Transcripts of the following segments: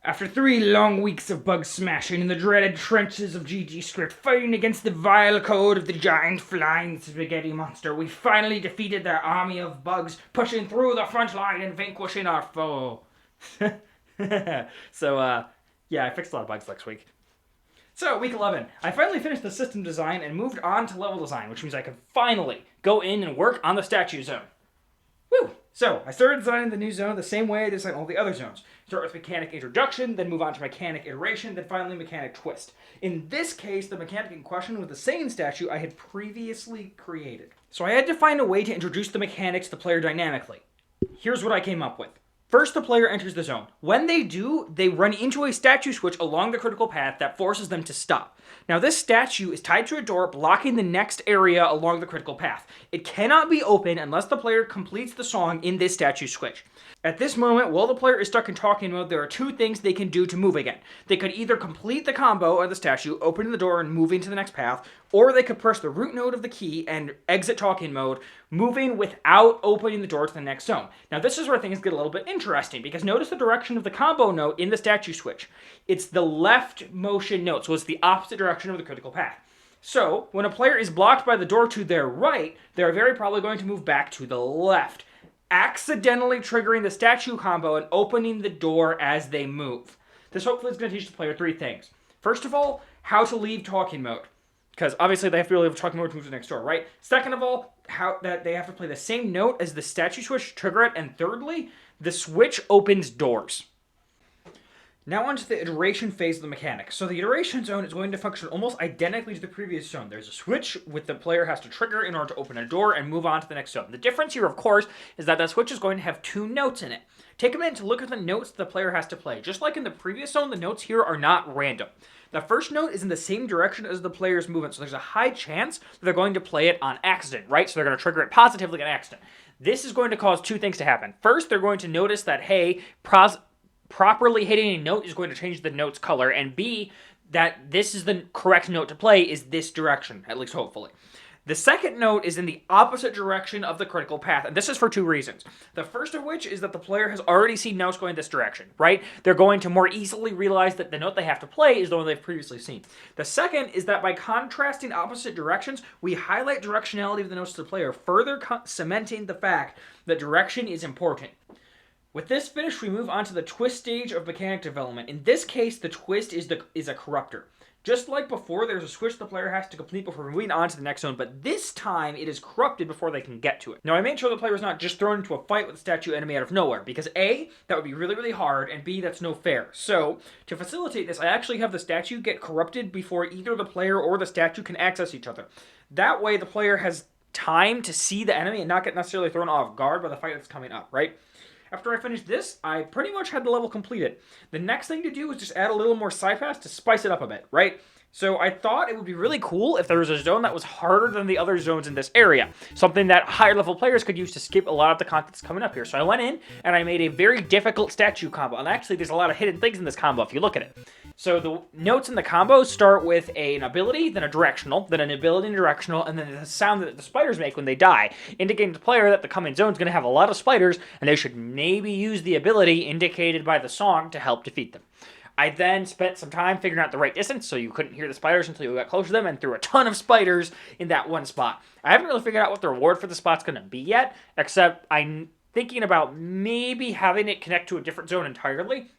After 3 long weeks of bug smashing in the dreaded trenches of GG Script, fighting against the vile code of the giant flying spaghetti monster, we finally defeated their army of bugs, pushing through the front line and vanquishing our foe. Yeah, I fixed a lot of bugs next week. So, week 11. I finally finished the system design and moved on to level design, which means I can finally go in and work on the statue zone. Woo! So, I started designing the new zone the same way I designed all the other zones. Start with mechanic introduction, then move on to mechanic iteration, then finally mechanic twist. In this case, the mechanic in question was the same statue I had previously created. So I had to find a way to introduce the mechanics to the player dynamically. Here's what I came up with. First, the player enters the zone. When they do, they run into a statue switch along the critical path that forces them to stop. Now, this statue is tied to a door blocking the next area along the critical path. It cannot be opened unless the player completes the song in this statue switch. At this moment, while the player is stuck in talking mode, there are two things they can do to move again. They could either complete the combo of the statue, opening the door and moving to the next path, or they could press the root node of the key and exit talking mode, moving without opening the door to the next zone. Now, this is where things get a little bit interesting, because notice the direction of the combo note in the statue switch. It's the left motion note, so it's the opposite direction of the critical path. So, when a player is blocked by the door to their right, they're very probably going to move back to the left, accidentally triggering the statue combo and opening the door as they move. This hopefully is going to teach the player three things. First of all, how to leave talking mode, because obviously they have to leave talking mode to move to the next door, right? Second of all, how that they have to play the same note as the statue switch to trigger it, and thirdly, the switch opens doors. Now on to the iteration phase of the mechanic. So the iteration zone is going to function almost identically to the previous zone. There's a switch which the player has to trigger in order to open a door and move on to the next zone. The difference here, of course, is that that switch is going to have two notes in it. Take a minute to look at the notes the player has to play. Just like in the previous zone, the notes here are not random. The first note is in the same direction as the player's movement, so there's a high chance that they're going to play it on accident, right? So they're going to trigger it positively on accident. This is going to cause two things to happen. First, they're going to notice that, hey, properly hitting a note is going to change the note's color, and B, that this is the correct note to play is this direction, at least hopefully. The second note is in the opposite direction of the critical path, and this is for two reasons. The first of which is that the player has already seen notes going this direction, right? They're going to more easily realize that the note they have to play is the one they've previously seen. The second is that by contrasting opposite directions, we highlight directionality of the notes to the player, further cementing the fact that direction is important. With this finished, we move on to the twist stage of mechanic development. In this case, the twist is a corruptor. Just like before, there's a switch the player has to complete before moving on to the next zone, but this time it is corrupted before they can get to it. Now, I made sure the player is not just thrown into a fight with a statue enemy out of nowhere, because A, that would be really, really hard, and B, that's no fair. So, to facilitate this, I actually have the statue get corrupted before either the player or the statue can access each other. That way, the player has time to see the enemy and not get necessarily thrown off guard by the fight that's coming up, right? After I finished this, I pretty much had the level completed. The next thing to do is just add a little more side pass to spice it up a bit, right? So I thought it would be really cool if there was a zone that was harder than the other zones in this area. Something that higher level players could use to skip a lot of the content that's coming up here. So I went in and I made a very difficult statue combo. And actually there's a lot of hidden things in this combo if you look at it. So the notes in the combo start with an ability, then a directional, then an ability and directional, and then the sound that the spiders make when they die, indicating to the player that the coming zone is going to have a lot of spiders, and they should maybe use the ability indicated by the song to help defeat them. I then spent some time figuring out the right distance so you couldn't hear the spiders until you got close to them, and threw a ton of spiders in that one spot. I haven't really figured out what the reward for the spot's going to be yet, except I'm thinking about maybe having it connect to a different zone entirely.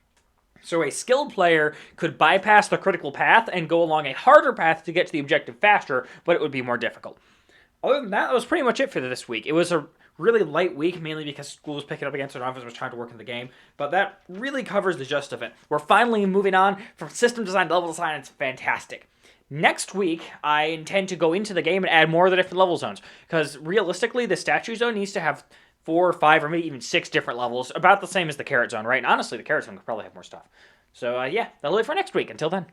So a skilled player could bypass the critical path and go along a harder path to get to the objective faster, but it would be more difficult. Other than that was pretty much it for this week. It was a really light week, mainly because school was picking up again, so office was trying to work in the game. But that really covers the gist of it. We're finally moving on from system design to level design, and it's fantastic. Next week, I intend to go into the game and add more of the different level zones, because realistically, the statue zone needs to have 4 or 5 or maybe even 6 different levels, about the same as the carrot zone, right? And honestly, the carrot zone could probably have more stuff. So yeah, that'll do it for next week. Until then.